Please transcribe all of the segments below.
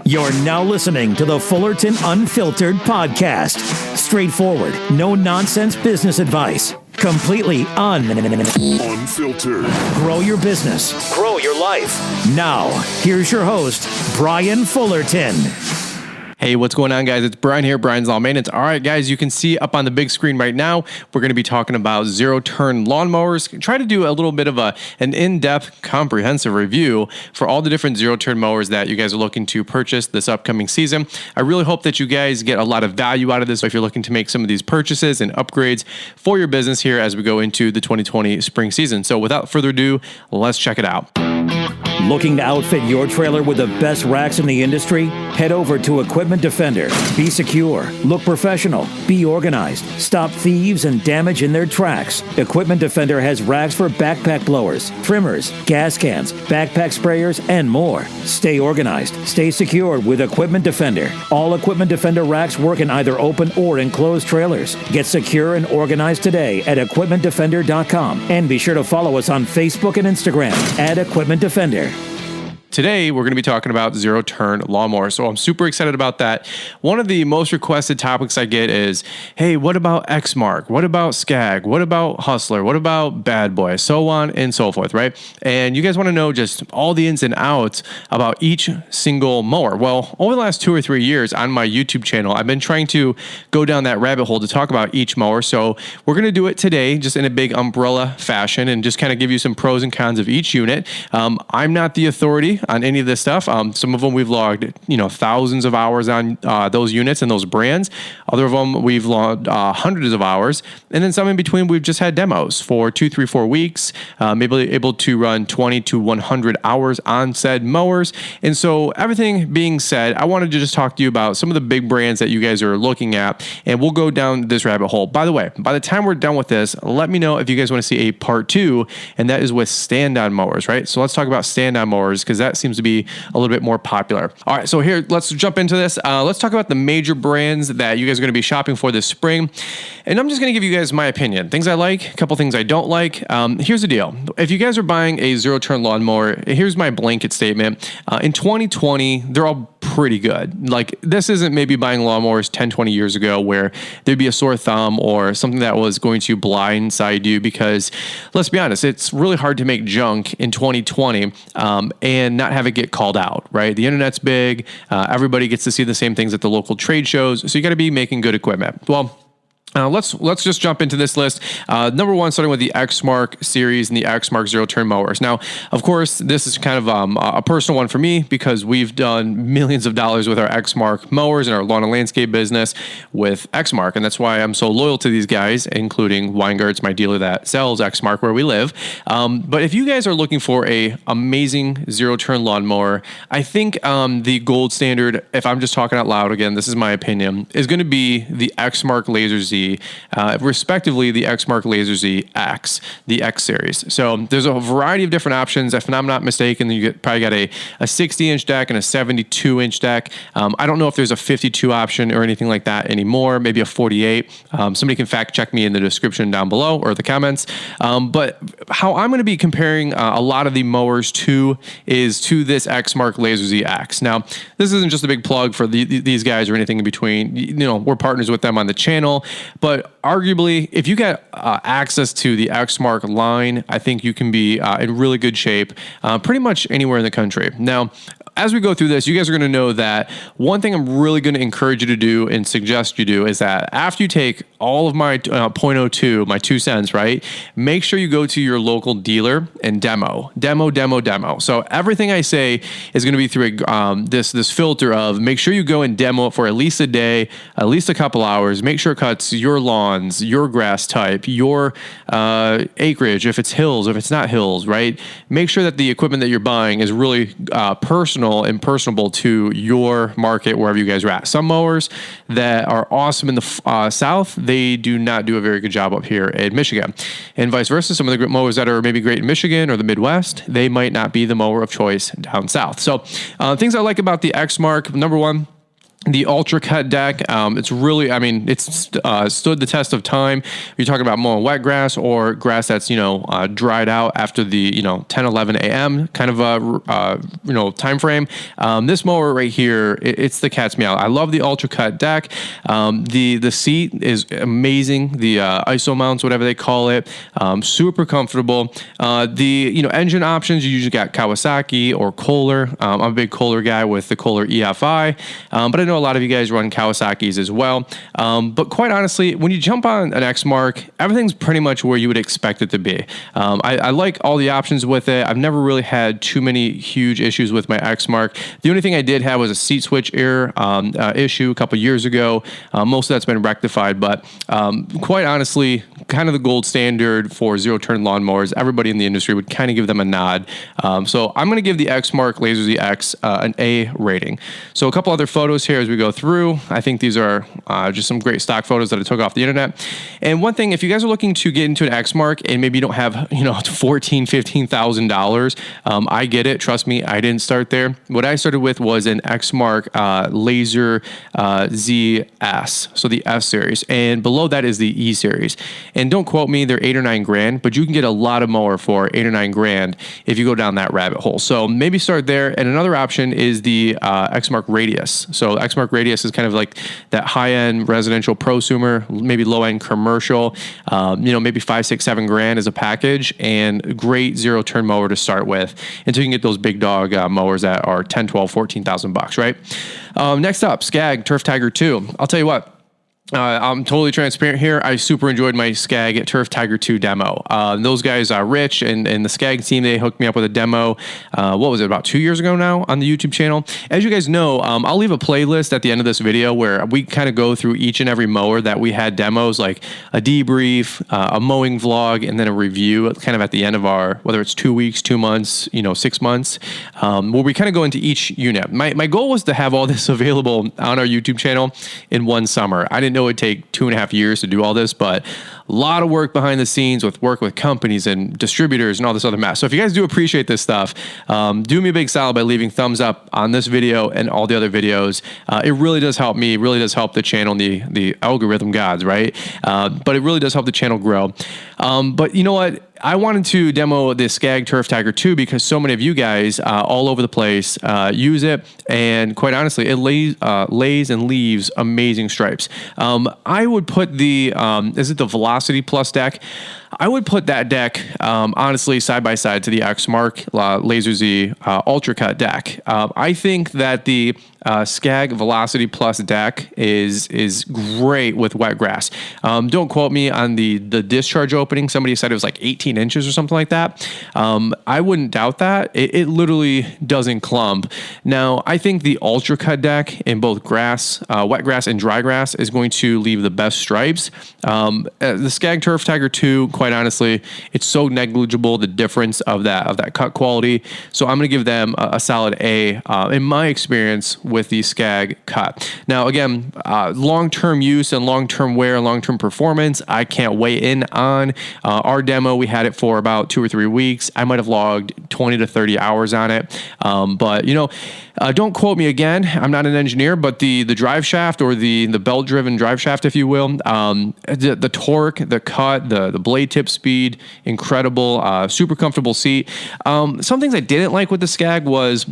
You're now listening to the Fullerton Unfiltered podcast. Straightforward, no nonsense business advice. Completely unfiltered. Grow your business. Grow your life. Now, here's your host, Brian Fullerton. Hey, what's going on, guys? It's Brian here, Brian's Lawn Maintenance. All right, guys, you can see up on the big screen right now, we're going to be talking about zero-turn lawnmowers. Try to do a little bit of an in-depth, comprehensive review for all the different zero-turn mowers that you guys are looking to purchase this upcoming season. I really hope that you guys get a lot of value out of this if you're looking to make some of these purchases and upgrades for your business here as we go into the 2020 spring season. So without further ado, let's check it out. Looking to outfit your trailer with the best racks in the industry? Head over to Equipment Defender. Be secure, look professional, be organized, stop thieves and damage in their tracks. Equipment Defender has racks for backpack blowers, trimmers, gas cans, backpack sprayers, and more. Stay organized, stay secure with Equipment Defender. All Equipment Defender racks work in either open or enclosed trailers. Get secure and organized today at equipmentdefender.com. And be sure to follow us on Facebook and Instagram at Equipment Defender. Today, we're going to be talking about zero-turn lawnmowers. So I'm super excited about that. One of the most requested topics I get is, hey, what about Exmark? What about Skag? What about Hustler? What about Bad Boy? So on and so forth, right? And you guys want to know just all the ins and outs about each single mower. Well, over the last 2 or 3 years on my YouTube channel, I've been trying to go down that rabbit hole to talk about each mower. So we're going to do it today just in a big umbrella fashion and just kind of give you some pros and cons of each unit. I'm not the authority on any of this stuff. Some of them we've logged, thousands of hours on those units and those brands. Other of them we've logged hundreds of hours. And then some in between, we've just had demos for 2, 3, 4 weeks, maybe able to run 20 to 100 hours on said mowers. And so everything being said, I wanted to just talk to you about some of the big brands that you guys are looking at, and we'll go down this rabbit hole. By the way, by the time we're done with this, let me know if you guys want to see a part 2, and that is with stand-on mowers, right? So let's talk about stand-on mowers because that seems to be a little bit more popular. All right, so here, let's jump into this. Let's talk about the major brands that you guys are going to be shopping for this spring. And I'm just going to give you guys my opinion. Things I like, a couple things I don't like. Here's the deal. If you guys are buying a zero-turn lawnmower, here's my blanket statement. In 2020, they're all pretty good. Like, this isn't maybe buying lawnmowers 10, 20 years ago where there'd be a sore thumb or something that was going to blindside you, because let's be honest, it's really hard to make junk in 2020 and not have it get called out, right? The internet's big. Everybody gets to see the same things at the local trade shows. So you got to be making good equipment. Well, let's just jump into this list. Number one, starting with the Exmark series and the Exmark zero-turn mowers. Now, of course, this is kind of a personal one for me because we've done millions of dollars with our Exmark mowers and our lawn and landscape business with Exmark, and that's why I'm so loyal to these guys, including Weingart's, my dealer that sells Exmark where we live. But if you guys are looking for a amazing zero-turn lawnmower, I think the gold standard, if I'm just talking out loud again, this is my opinion, is going to be the Exmark Laser Z. Respectively, the Exmark Laser Z X, the X series. So there's a variety of different options. If I'm not mistaken, you probably got a 60-inch deck and a 72-inch deck. I don't know if there's a 52 option or anything like that anymore, maybe a 48. Somebody can fact check me in the description down below or the comments. But how I'm going to be comparing a lot of the mowers is to this Exmark Laser Z X. Now, this isn't just a big plug for these guys or anything in between. We're partners with them on the channel. But arguably, if you get access to the Exmark line, I think you can be in really good shape pretty much anywhere in the country. Now, as we go through this, you guys are going to know that one thing I'm really going to encourage you to do and suggest you do is that after you take all of my 0.02, my 2 cents, right, make sure you go to your local dealer and demo. So everything I say is going to be through this filter of make sure you go and demo it for at least a day, at least a couple hours. Make sure it cuts your lawns, your grass type, your acreage, if it's hills, if it's not hills, right? Make sure that the equipment that you're buying is really personal and personable to your market wherever you guys are at. Some mowers that are awesome in the south, they do not do a very good job up here in Michigan. And vice versa, some of the mowers that are maybe great in Michigan or the Midwest, they might not be the mower of choice down south. So things I like about the Exmark, number one, The Ultra Cut deck, it's really, I mean, it's stood the test of time. You're talking about mowing wet grass or grass that's, dried out after the, 10, 11 a.m. kind of time frame. This mower right here, it's the cat's meow. I love the Ultra Cut deck. The seat is amazing. The ISO mounts, whatever they call it, super comfortable. The, engine options, you usually got Kawasaki or Kohler. I'm a big Kohler guy with the Kohler EFI, but I know a lot of you guys run Kawasaki's as well. But quite honestly, when you jump on an Exmark, everything's pretty much where you would expect it to be. I like all the options with it. I've never really had too many huge issues with my Exmark. The only thing I did have was a seat switch error issue a couple years ago. Most of that's been rectified, but quite honestly, kind of the gold standard for zero-turn lawnmowers. Everybody in the industry would kind of give them a nod. So I'm going to give the Exmark Laser ZX an A rating. So a couple other photos here as we go through. I think these are just some great stock photos that I took off the internet. And one thing, if you guys are looking to get into an Exmark and maybe you don't have, $14,000, $15,000, I get it. Trust me, I didn't start there. What I started with was an Exmark Laser ZS, so the S series, and below that is the E series. And don't quote me, they're $8 or $9 grand, but you can get a lot of mower for $8 or $9 grand if you go down that rabbit hole. So maybe start there. And another option is the Exmark Radius. So Exmark Radius is kind of like that high-end residential prosumer, maybe low-end commercial, maybe 5, 6, 7 grand as a package, and great zero-turn mower to start with until you can get those big dog mowers that are 10, 12, 14,000 bucks, right? Next up, Skag Turf Tiger 2. I'll tell you what. I'm totally transparent here. I super enjoyed my Skag Turf Tiger 2 demo. Those guys are Rich and the Skag team. They hooked me up with a demo. What was it, about 2 years ago now on the YouTube channel? As you guys know, I'll leave a playlist at the end of this video where we kind of go through each and every mower that we had demos, like a debrief, a mowing vlog, and then a review kind of at the end of our, whether it's 2 weeks, 2 months, 6 months, where we kind of go into each unit. My goal was to have all this available on our YouTube channel in one summer. I didn't know it'd take 2.5 years to do all this, but a lot of work behind the scenes with companies and distributors and all this other mess. So if you guys do appreciate this stuff, do me a big solid by leaving thumbs up on this video and all the other videos. It really does help me. It really does help the channel, the algorithm gods, right? But it really does help the channel grow. But you know what? I wanted to demo this Skag Turf Tiger 2 because so many of you guys all over the place use it, and quite honestly, it lays and leaves amazing stripes. I would put the is it the Velocity Plus deck? I would put that deck honestly side by side to the Exmark Laser Z Ultra Cut deck. I think that the Skag Velocity Plus deck is great with wet grass. Don't quote me on the discharge opening. Somebody said it was like 18 inches or something like that. I wouldn't doubt that. It literally doesn't clump. Now, I think the Ultra Cut deck in both grass, wet grass and dry grass is going to leave the best stripes. The Skag Turf Tiger 2, quite honestly, it's so negligible, the difference of that cut quality. So I'm going to give them a solid A in my experience with the Skag cut. Now, again, long-term use and long-term wear and long-term performance, I can't weigh in on. Our demo, we had it for about 2 or 3 weeks. I might have logged 20 to 30 hours on it. But, don't quote me again. I'm not an engineer, but the drive shaft or the belt-driven drive shaft, if you will, the torque, the cut, the blade tip speed, incredible, super comfortable seat. Some things I didn't like with the Skag was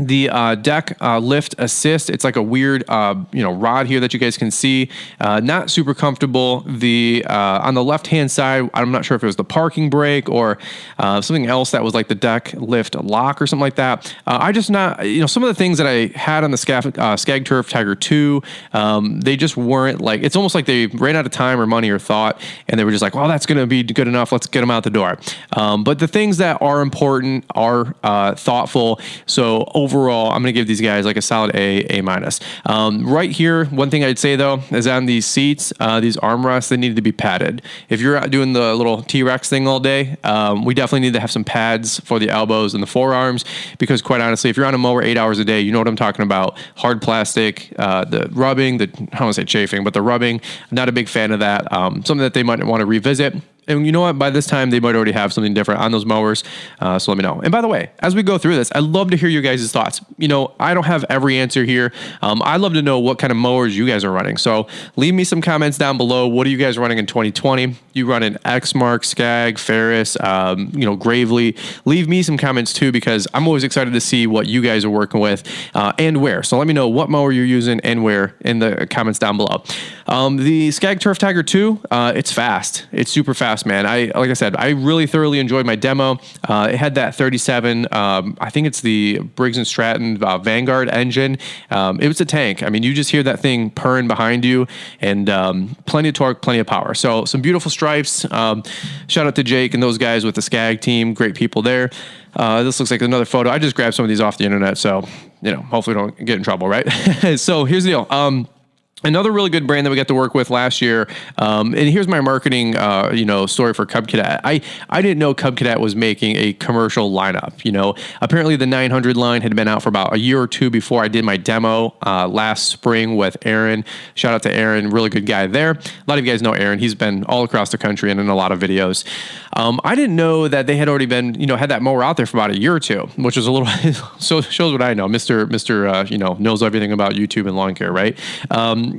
the deck lift assist. It's like a weird, rod here that you guys can see. Not super comfortable. The on the left hand side, I'm not sure if it was the parking brake or something else that was like the deck lift lock or something like that. I just not, some of the things that I had on the Skag Turf Tiger 2, they just weren't like. It's almost like they ran out of time or money or thought, and they were just like, well, that's going to be good enough. Let's get them out the door. But the things that are important are thoughtful. So overall, I'm going to give these guys like a solid A minus. Right here, one thing I'd say though is on these seats, these armrests, they need to be padded. If you're out doing the little T-Rex thing all day, we definitely need to have some pads for the elbows and the forearms, because quite honestly, if you're on a mower 8 hours a day, you know what I'm talking about. Hard plastic, the rubbing, I don't want to say chafing, but the rubbing, I'm not a big fan of that. Something that they might want to revisit. And you know what? By this time, they might already have something different on those mowers. So let me know. And by the way, as we go through this, I'd love to hear your guys' thoughts. I don't have every answer here. I'd love to know what kind of mowers you guys are running. So leave me some comments down below. What are you guys running in 2020? You running Exmark, Skag, Ferris, Gravely? Leave me some comments too, because I'm always excited to see what you guys are working with and where. So let me know what mower you're using and where in the comments down below. The Skag Turf Tiger 2, it's fast. It's super fast, man. Like I said, I really thoroughly enjoyed my demo. It had that 37, I think it's the Briggs & Stratton Vanguard engine. It was a tank. I mean, you just hear that thing purring behind you, and plenty of torque, plenty of power. So some beautiful stripes. Shout out to Jake and those guys with the Skag team. Great people there. This looks like another photo. I just grabbed some of these off the internet, so hopefully don't get in trouble, right? So here's the deal. Another really good brand that we got to work with last year, and here's my marketing, story for Cub Cadet. I didn't know Cub Cadet was making a commercial lineup. Apparently the 900 line had been out for about a year or two before I did my demo last spring with Aaron. Shout out to Aaron, really good guy there. A lot of you guys know Aaron. He's been all across the country and in a lot of videos. I didn't know that they had already been, had that mower out there for about a year or two, which is a little, so shows what I know. Mr. knows everything about YouTube and lawn care, right?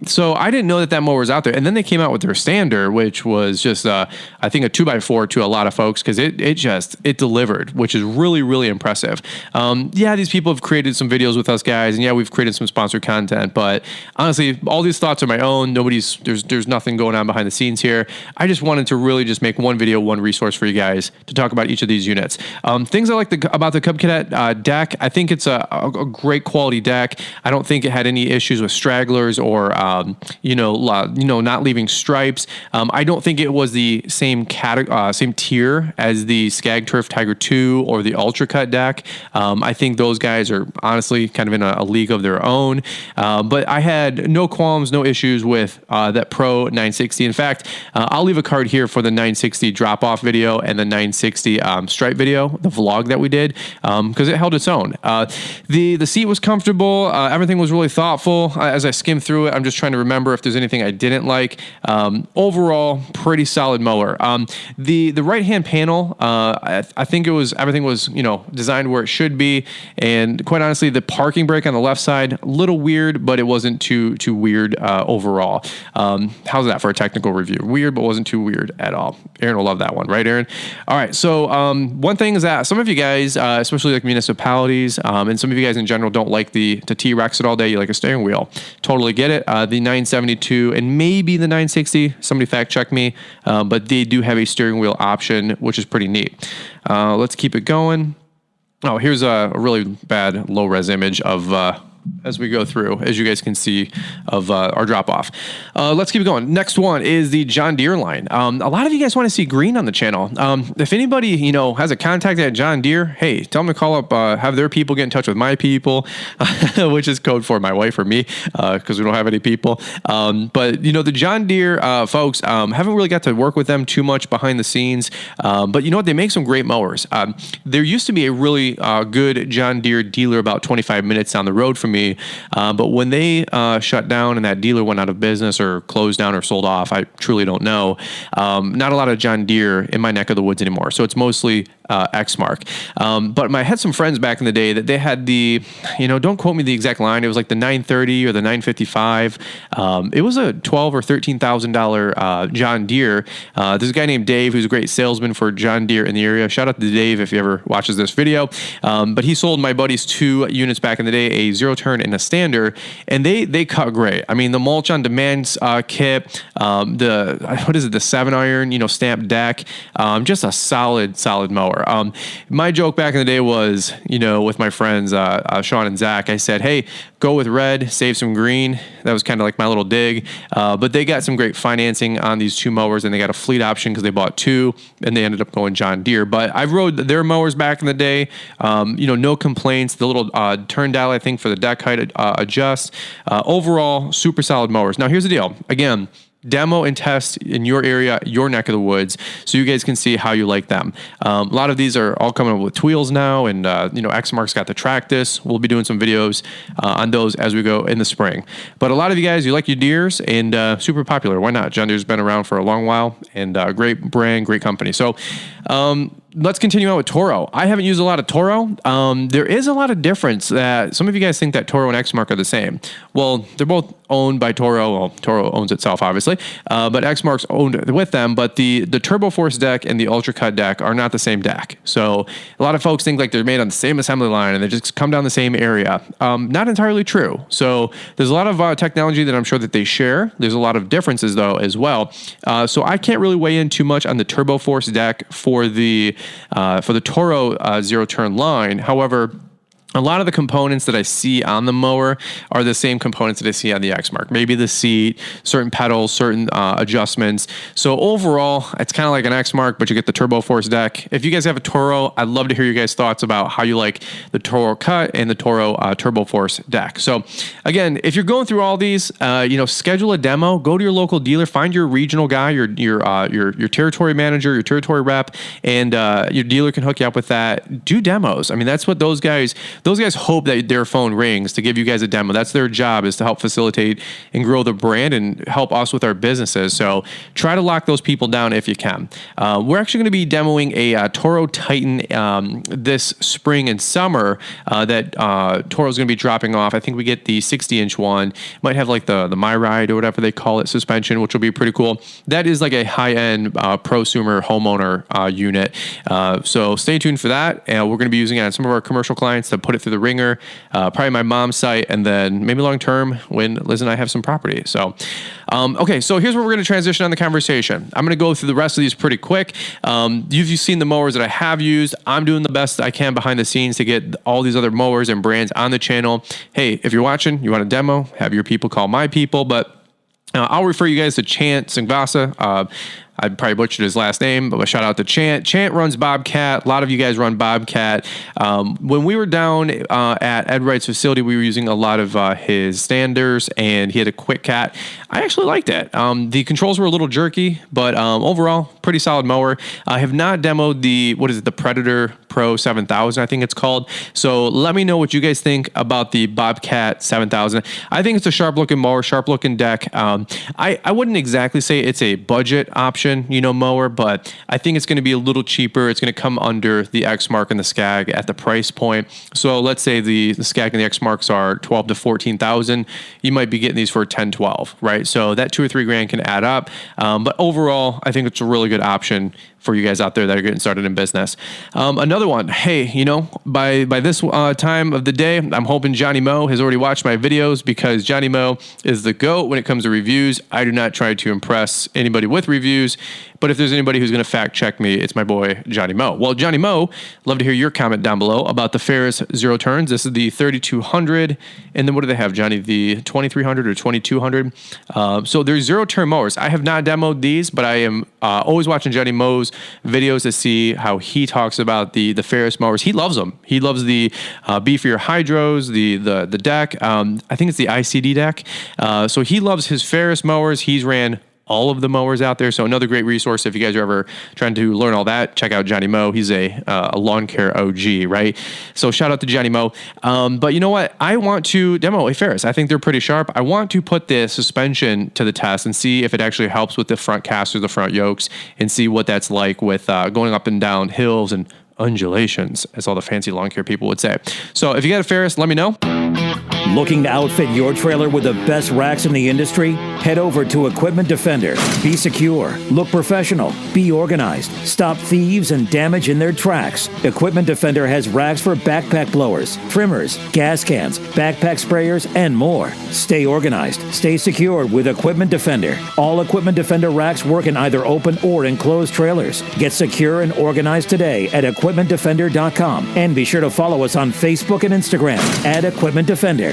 So I didn't know that mower was out there. And then they came out with their standard, which was just, I think a 2x4 to a lot of folks, because it delivered, which is really, really impressive. These people have created some videos with us guys, and we've created some sponsored content, but honestly, all these thoughts are my own. There's nothing going on behind the scenes here. I just wanted to really just make one video, one resource for you guys to talk about each of these units. Things I like about the Cub Cadet deck, I think it's a great quality deck. I don't think it had any issues with stragglers or not leaving stripes. I don't think it was the same tier as the Skag Turf Tiger 2 or the Ultra Cut deck. I think those guys are honestly kind of in a league of their own. But I had no qualms, no issues with that Pro 960. In fact, I'll leave a card here for the 960 drop-off video and the 960 stripe video, the vlog that we did, because it held its own. The seat was comfortable. Everything was really thoughtful. As I skimmed through it, I'm just trying to remember if there's anything I didn't like. Overall, pretty solid mower. The right-hand panel, I think everything was designed where it should be, and quite honestly, the parking brake on the left side, a little weird, but it wasn't too weird overall. How's that for a technical review? Weird, but wasn't too weird at all. Aaron will love that one, right, Aaron? All right, so one thing is that some of you guys, especially like municipalities, and some of you guys in general don't like to T-Rex it all day. You like a steering wheel. Totally get it. The 972 and maybe the 960, somebody fact check me, but they do have a steering wheel option, which is pretty neat. Let's keep it going. Oh, here's a really bad low-res image of as we go through, as you guys can see, of our drop-off. Let's keep going. Next one is the John Deere line. A lot of you guys want to see green on the channel. If anybody, has a contact at John Deere, hey, tell them to call up, have their people get in touch with my people, which is code for my wife or me, because we don't have any people. But, the John Deere folks, haven't really got to work with them too much behind the scenes. But you know what? They make some great mowers. There used to be a really good John Deere dealer about 25 minutes down the road from me. But when they shut down and that dealer went out of business or closed down or sold off, I truly don't know. Not a lot of John Deere in my neck of the woods anymore. So it's mostly Exmark. But I had some friends back in the day that they had the, don't quote me the exact line. It was like the 930 or the 955. It was a $12,000 or $13,000 John Deere. There's a guy named Dave who's a great salesman for John Deere in the area. Shout out to Dave if he ever watches this video. But he sold my buddies 2 units back in the day, a zero turn and a stander, and they cut great. I mean, the mulch on demand kit, the 7-iron, stamped deck, just a solid mower. My joke back in the day was, with my friends, Sean and Zach, I said, hey, go with red, save some green. That was kind of like my little dig. But they got some great financing on these 2 mowers, and they got a fleet option because they bought 2, and they ended up going John Deere. But I rode their mowers back in the day. No complaints. The little turn dial, I think, for the deck height adjusts. Overall, super solid mowers. Now, here's the deal. Again, demo and test in your area, your neck of the woods, so you guys can see how you like them. A lot of these are all coming up with wheels now, and Exmark's got the track disc. We'll be doing some videos on those as we go in the spring. But a lot of you guys, you like your Deeres, and super popular. Why not? John Deere's been around for a long while, and great brand, great company. So let's continue on with Toro. I haven't used a lot of Toro. There is a lot of difference that some of you guys think that Toro and Exmark are the same. Well, they're both owned by Toro. Well, Toro owns itself, obviously, but Exmark's owned with them. But the Turbo Force deck and the Ultra Cut deck are not the same deck. So a lot of folks think like they're made on the same assembly line and they just come down the same area. Not entirely true. So there's a lot of technology that I'm sure that they share. There's a lot of differences though as well. So I can't really weigh in too much on the Turbo Force deck for the Toro zero turn line. However, a lot of the components that I see on the mower are the same components that I see on the Exmark. Maybe the seat, certain pedals, certain adjustments. So overall, it's kind of like an Exmark, but you get the Turbo Force deck. If you guys have a Toro, I'd love to hear you guys' thoughts about how you like the Toro Cut and the Toro Turbo Force deck. So again, if you're going through all these, schedule a demo. Go to your local dealer, find your regional guy, your territory manager, your territory rep, and your dealer can hook you up with that. Do demos. I mean, that's what those guys hope that their phone rings to give you guys a demo. That's their job, is to help facilitate and grow the brand and help us with our businesses. So try to lock those people down if you can. We're actually going to be demoing a Toro Titan this spring and summer that Toro's going to be dropping off. I think we get the 60-inch one. Might have like the My Ride or whatever they call it suspension, which will be pretty cool. That is like a high-end prosumer homeowner unit. So stay tuned for that. We're going to be using it on some of our commercial clients to put it through the ringer, probably my mom's site, and then maybe long term when Liz and I have some property. So, okay, so here's where we're going to transition on the conversation. I'm going to go through the rest of these pretty quick. You've seen the mowers that I have used. I'm doing the best I can behind the scenes to get all these other mowers and brands on the channel. Hey, if you're watching, you want a demo, have your people call my people, but I'll refer you guys to Chant Singvasa. I probably butchered his last name, but a shout out to Chant. Chant runs Bobcat. A lot of you guys run Bobcat. When we were down at Ed Wright's facility, we were using a lot of his standers, and he had a Quick Cat. I actually liked it. The controls were a little jerky, but overall, pretty solid mower. I have not demoed the Predator Pro 7000, I think it's called. So let me know what you guys think about the Bobcat 7000. I think it's a sharp-looking mower, sharp-looking deck. I wouldn't exactly say it's a budget option, mower, but I think it's going to be a little cheaper. It's going to come under the Exmark and the Skag at the price point. So let's say the Skag and the Exmarks are 12 to 14,000. You might be getting these for 10, 12, right? So that $2 or $3 grand can add up. But overall, I think it's a really good option for you guys out there that are getting started in business. Another one, hey, by this time of the day, I'm hoping Johnny Mow has already watched my videos, because Johnny Mow is the GOAT when it comes to reviews. I do not try to impress anybody with reviews, but if there's anybody who's going to fact check me, it's my boy, Johnny Mow. Well, Johnny Mow, love to hear your comment down below about the Ferris Zero Turns. This is the 3200, and then what do they have, Johnny? The 2300 or 2200. So there's zero turn mowers. I have not demoed these, but I am always watching Johnny Mow's videos to see how he talks about the Ferris mowers. He loves them. He loves the beefier hydros, the deck. I think it's the ICD deck. So he loves his Ferris mowers. He's ran all of the mowers out there. So another great resource if you guys are ever trying to learn all that, check out Johnny Mow. He's a lawn care OG, right? So shout out to Johnny Mow. But you know what? I want to demo a Ferris. I think they're pretty sharp. I want to put the suspension to the test and see if it actually helps with the front casters, the front yokes, and see what that's like with going up and down hills and undulations, as all the fancy lawn care people would say. So if you got a Ferris, let me know. Looking to outfit your trailer with the best racks in the industry? Head over to Equipment Defender. Be secure, look professional, be organized, stop thieves and damage in their tracks. Equipment Defender has racks for backpack blowers, trimmers, gas cans, backpack sprayers, and more. Stay organized, stay secure with Equipment Defender. All Equipment Defender racks work in either open or enclosed trailers. Get secure and organized today at equipmentdefender.com. And be sure to follow us on Facebook and Instagram at Equipment Defender.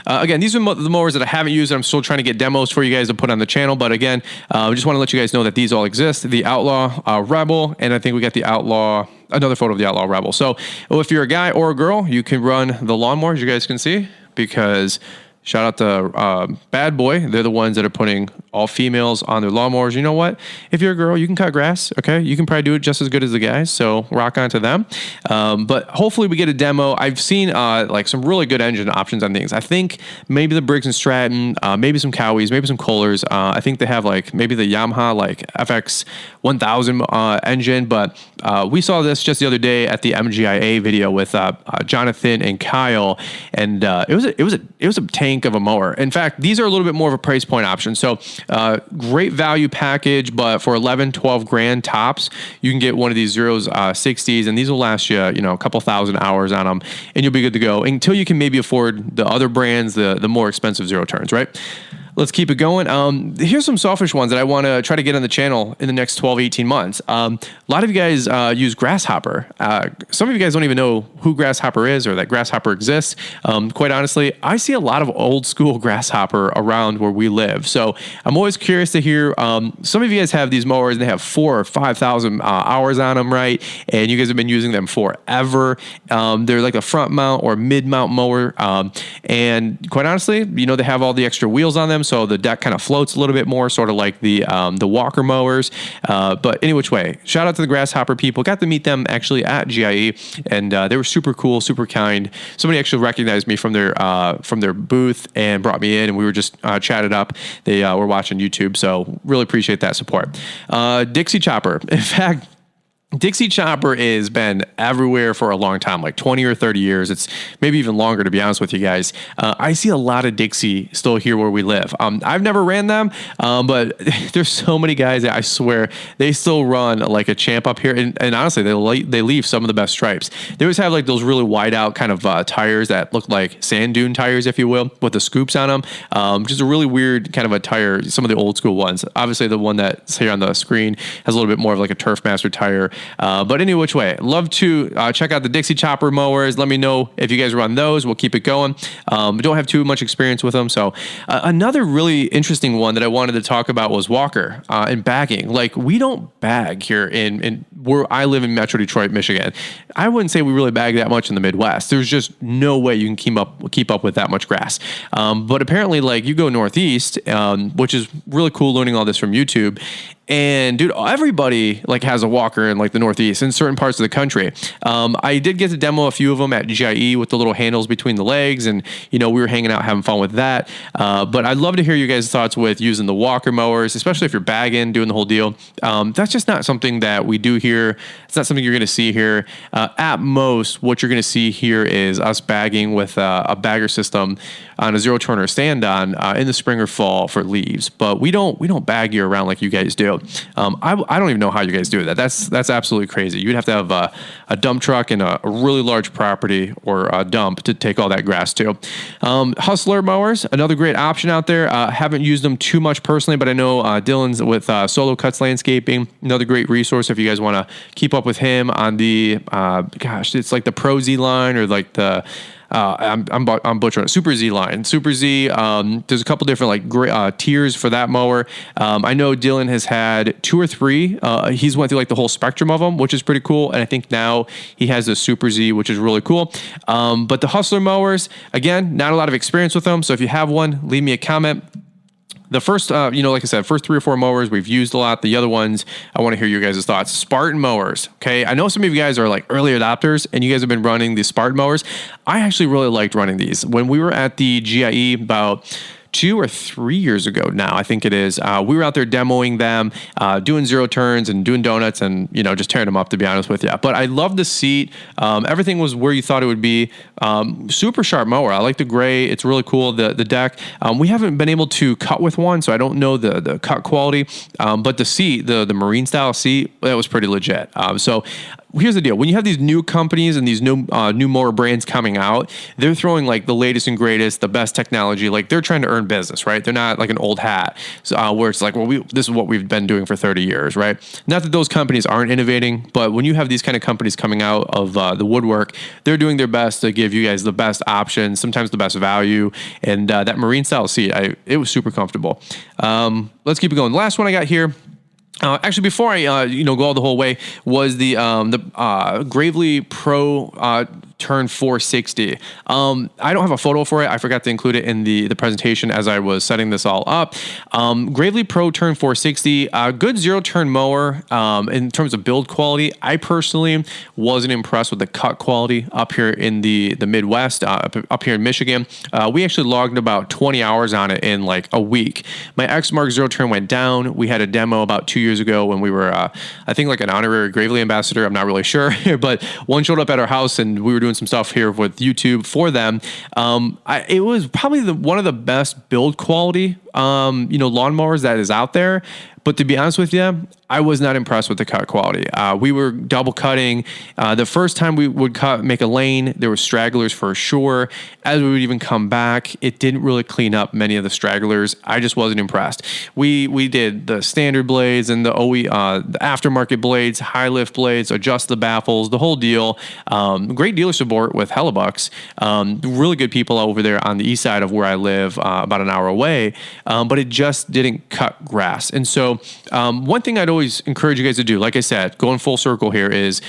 Again, these are the mowers that I haven't used. I'm still trying to get demos for you guys to put on the channel. But again, I just want to let you guys know that these all exist. The Outlaw Rebel, and I think we got the Outlaw, another photo of the Outlaw Rebel. So if you're a guy or a girl, you can run the lawnmowers, you guys can see, because Shout out to Bad Boy. They're the ones that are putting all females on their lawnmowers. You know what? If you're a girl, you can cut grass. Okay, you can probably do it just as good as the guys. So rock on to them. But hopefully we get a demo. I've seen like some really good engine options on things. I think maybe the Briggs and Stratton, maybe some Cowies, maybe some Kohlers. I think they have like maybe the Yamaha like FX 1000 engine. But we saw this just the other day at the MGIA video with Jonathan and Kyle, and it was a tank of a mower. In fact, these are a little bit more of a price point option. So great value package, but for 11, 12 grand tops, you can get one of these zeros, 60s, and these will last you, a couple thousand hours on them, and you'll be good to go until you can maybe afford the other brands, the more expensive zero turns, right? Let's keep it going. Here's some selfish ones that I want to try to get on the channel in the next 12, 18 months. A lot of you guys use Grasshopper. Some of you guys don't even know who Grasshopper is or that Grasshopper exists. Quite honestly, I see a lot of old school Grasshopper around where we live. So I'm always curious to hear, some of you guys have these mowers and they have 4,000 or 5,000 hours on them, right? And you guys have been using them forever. They're like a front mount or mid mount mower. And quite honestly, they have all the extra wheels on them. So the deck kind of floats a little bit more, sort of like the Walker mowers. But any which way, shout out to the Grasshopper people. Got to meet them actually at GIE, and they were super cool, super kind. Somebody actually recognized me from their booth and brought me in, and we were just chatted up. They were watching YouTube, so really appreciate that support. Dixie Chopper. In fact, Dixie Chopper has been everywhere for a long time, like 20 or 30 years. It's maybe even longer, to be honest with you guys. I see a lot of Dixie still here where we live. I've never ran them, but there's so many guys that I swear they still run like a champ up here. And honestly, they leave some of the best stripes. They always have like those really wide out kind of tires that look like sand dune tires, if you will, with the scoops on them. Just a really weird kind of a tire. Some of the old school ones. Obviously, the one that's here on the screen has a little bit more of like a Turfmaster tire. But any which way, love to check out the Dixie Chopper mowers. Let me know if you guys run those. We'll keep it going. Don't have too much experience with them. So another really interesting one that I wanted to talk about was Walker and bagging. Like, we don't bag here in where I live in Metro Detroit, Michigan. I wouldn't say we really bag that much in the Midwest. There's just no way you can keep up with that much grass. But apparently, like, you go Northeast, which is really cool learning all this from YouTube. And dude, everybody like has a Walker in like the Northeast in certain parts of the country. I did get to demo a few of them at GIE with the little handles between the legs, and we were hanging out having fun with that. But I'd love to hear you guys' thoughts with using the Walker mowers, especially if you're bagging, doing the whole deal. That's just not something that we do here. It's not something you're going to see here. At most, what you're going to see here is us bagging with a bagger system on a zero turner stand on in the spring or fall for leaves. But we don't bag year around like you guys do. I don't even know how you guys do that. That's absolutely crazy. You'd have to have a dump truck and a really large property or a dump to take all that grass to. Hustler mowers, another great option out there. Haven't used them too much personally, but I know Dylan's with Solo Cuts Landscaping, another great resource if you guys want to keep up with him on the it's like the Pro Z line or like the I'm butchering it. Super Z line. Super Z. There's a couple different like great tiers for that mower. I know Dylan has had 2 or 3. He's went through like the whole spectrum of them, which is pretty cool. And I think now he has a Super Z, which is really cool. But the Hustler mowers, again, not a lot of experience with them. So if you have one, leave me a comment. The first, like I said, first 3 or 4 mowers we've used a lot. The other ones, I want to hear your guys' thoughts. Spartan mowers, okay? I know some of you guys are like early adopters, and you guys have been running the Spartan mowers. I actually really liked running these. When we were at the GIE about 2 or 3 years ago now, I think it is. We were out there demoing them, doing zero turns and doing donuts and, just tearing them up, to be honest with you. But I love the seat. Everything was where you thought it would be. Super sharp mower. I like the gray. It's really cool. The deck. We haven't been able to cut with one, so I don't know the cut quality. But the seat, the marine style seat, that was pretty legit. So here's the deal. When you have these new companies and these new mower brands coming out, they're throwing like the latest and greatest, the best technology. Like, they're trying to earn business, right? They're not like an old hat, where it's like, well, this is what we've been doing for 30 years, right? Not that those companies aren't innovating, but when you have these kind of companies coming out of the woodwork, they're doing their best to give you guys the best options, sometimes the best value. And that marine style seat, it was super comfortable. Let's keep it going. The last one I got here. Actually, before I go all the whole way, was the Gravely Pro Turn 460. I don't have a photo for it. I forgot to include it in the presentation as I was setting this all up. Gravely Pro Turn 460, good zero turn mower. In terms of build quality, I personally wasn't impressed with the cut quality up here in the Midwest, up here in Michigan. We actually logged about 20 hours on it in like a week. My Exmark zero turn went down. We had a demo about 2 years ago when we were, I think like an honorary Gravely ambassador. I'm not really sure, but one showed up at our house and we were doing some stuff here with YouTube for them. It was probably one of the best build quality, lawnmowers that is out there. But to be honest with you, I was not impressed with the cut quality. We were double cutting. The first time we would make a lane, there were stragglers for sure. As we would even come back, it didn't really clean up many of the stragglers. I just wasn't impressed. We did the standard blades and the the aftermarket blades, high lift blades, adjust the baffles, the whole deal. Great dealer support with Hellebucks. Really good people over there on the east side of where I live, about an hour away. But it just didn't cut grass. And so one thing I'd always encourage you guys to do, like I said, going full circle here, is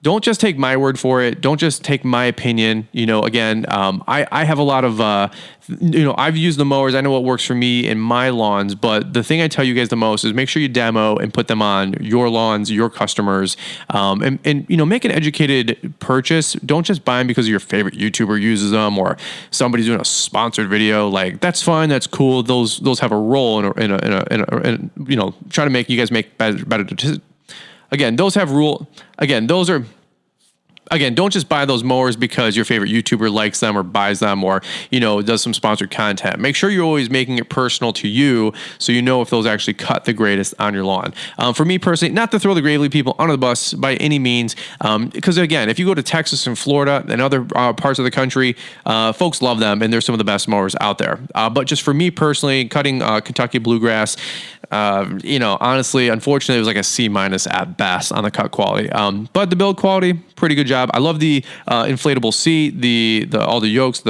don't just take my word for it. Don't just take my opinion. Again, I have a lot of, I've used the mowers. I know what works for me in my lawns, but the thing I tell you guys the most is make sure you demo and put them on your lawns, your customers, and make an educated purchase. Don't just buy them because your favorite YouTuber uses them or somebody's doing a sponsored video. Like, that's fine. That's cool. Those have a role in trying to make you guys make better. Again, those have rule. Again, don't just buy those mowers because your favorite YouTuber likes them or buys them or, does some sponsored content. Make sure you're always making it personal to you so you know if those actually cut the greatest on your lawn. For me personally, not to throw the Gravely people under the bus by any means, because again, if you go to Texas and Florida and other parts of the country, folks love them and they're some of the best mowers out there. But just for me personally, cutting Kentucky bluegrass, honestly, unfortunately, it was like a C- at best on the cut quality. But the build quality, pretty good job. I love the inflatable seat, all the yokes,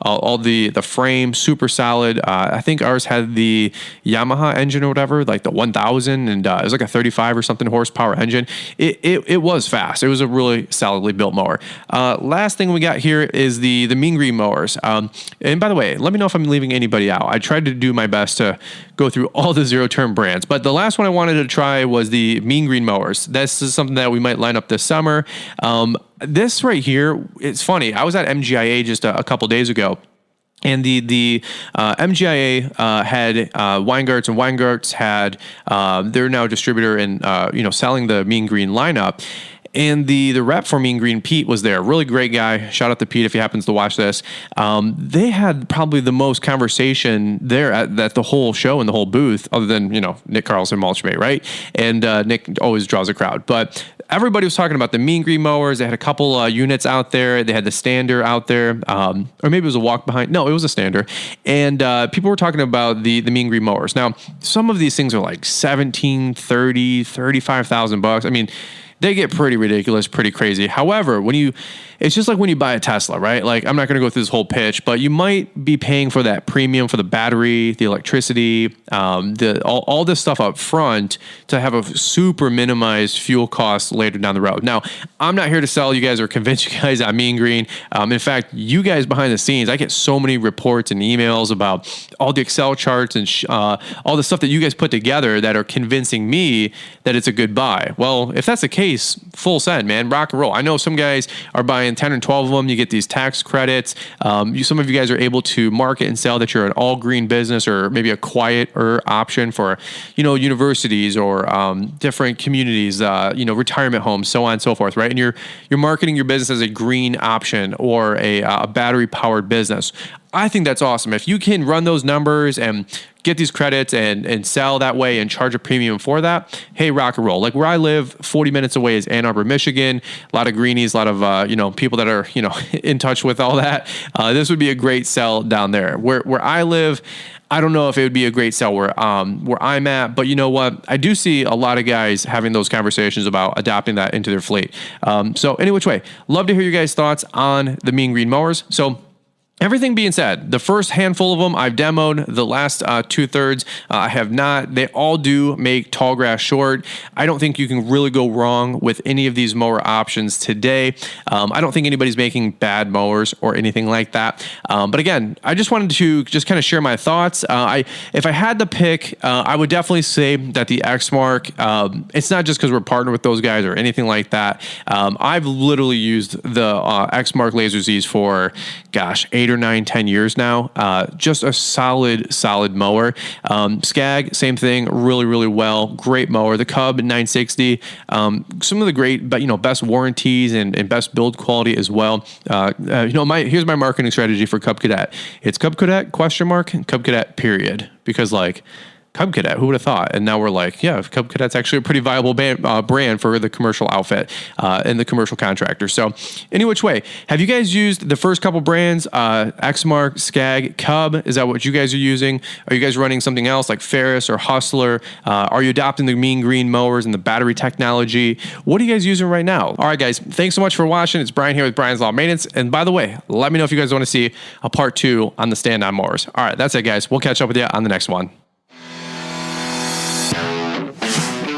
all the frame, super solid. I think ours had the Yamaha engine or whatever, like the 1000, and it was like a 35 or something horsepower engine. It was fast. It was a really solidly built mower. Last thing we got here is the Mean Green mowers. And by the way, let me know if I'm leaving anybody out. I tried to do my best to go through all the zero-turn brands, but the last one I wanted to try was the Mean Green mowers. This is something that we might line up this summer. This right here, it's funny. I was at MGIA just a couple days ago, and the MGIA had Weingarts, and Weingarts had they're now a distributor and selling the Mean Green lineup. And the rep for Mean Green, Pete, was there. Really great guy. Shout out to Pete if he happens to watch this. They had probably the most conversation there at the whole show and the whole booth, other than, Nick Carlson, Mulchmate, right? And Nick always draws a crowd. But everybody was talking about the Mean Green mowers. They had a couple units out there. They had the stander out there. Or maybe it was a walk behind. No, it was a stander. And people were talking about the Mean Green mowers. Now, some of these things are like $17,000, $30,000, $35,000. I mean, they get pretty ridiculous, pretty crazy. However, it's just like when you buy a Tesla, right? Like, I'm not going to go through this whole pitch, but you might be paying for that premium for the battery, the electricity, all this stuff up front to have a super minimized fuel cost later down the road. Now, I'm not here to sell you guys or convince you guys on Mean Green. In fact, you guys behind the scenes, I get so many reports and emails about all the Excel charts and all the stuff that you guys put together that are convincing me that it's a good buy. Well, if that's the case, full send, man, rock and roll. I know some guys are buying 10 and 12 of them. You get these tax credits. Some of you guys are able to market and sell that you're an all green business, or maybe a quieter option for, universities or different communities, retirement homes, so on and so forth, right? And you're marketing your business as a green option or a battery powered business. I think that's awesome. If you can run those numbers and get these credits and sell that way and charge a premium for that, hey, rock and roll. Like, where I live, 40 minutes away is Ann Arbor, Michigan. A lot of greenies, a lot of people that are in touch with all that. This would be a great sell down there. Where I live, I don't know if it would be a great sell where I'm at, but you know what? I do see a lot of guys having those conversations about adopting that into their fleet. So any which way, love to hear your guys' thoughts on the Mean Green mowers. So Everything being said, the first handful of them I've demoed. The last 2/3 I have not. They all do make tall grass short. I don't think you can really go wrong with any of these mower options today. I don't think anybody's making bad mowers or anything like that. But again, I just wanted to just kind of share my thoughts. If I had to pick, I would definitely say that the Exmark, it's not just because we're partnered with those guys or anything like that. I've literally used the Exmark Laser Zs for, gosh, 8 or 9, 10 years now. Just a solid mower. Skag, same thing, really well. Great mower. The Cub 960, some of the great, but best warranties and best build quality as well. Here's my marketing strategy for Cub Cadet. It's Cub Cadet ? Cub Cadet period. Because Cub Cadet, who would have thought? And now we're like, yeah, Cub Cadet's actually a pretty viable brand for the commercial outfit and the commercial contractor. So any which way, have you guys used the first couple brands, Exmark, Skag, Cub? Is that what you guys are using? Are you guys running something else like Ferris or Hustler? Are you adopting the mean green mowers and the battery technology? What are you guys using right now? All right, guys, thanks so much for watching. It's Brian here with Brian's Law Maintenance. And by the way, let me know if you guys want to see a part 2 on the stand-on mowers. All right, that's it, guys. We'll catch up with you on the next one.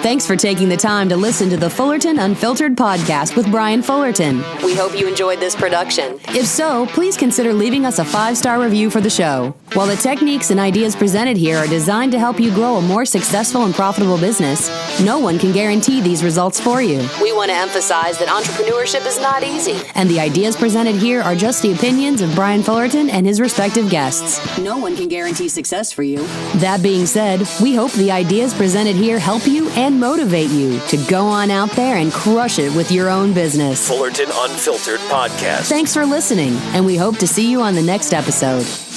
Thanks for taking the time to listen to the Fullerton Unfiltered podcast with Brian Fullerton. We hope you enjoyed this production. If so, please consider leaving us a 5-star review for the show. While the techniques and ideas presented here are designed to help you grow a more successful and profitable business, no one can guarantee these results for you. We want to emphasize that entrepreneurship is not easy, and the ideas presented here are just the opinions of Brian Fullerton and his respective guests. No one can guarantee success for you. That being said, we hope the ideas presented here help you and motivate you to go on out there and crush it with your own business. Fullerton Unfiltered Podcast. Thanks for listening, and we hope to see you on the next episode.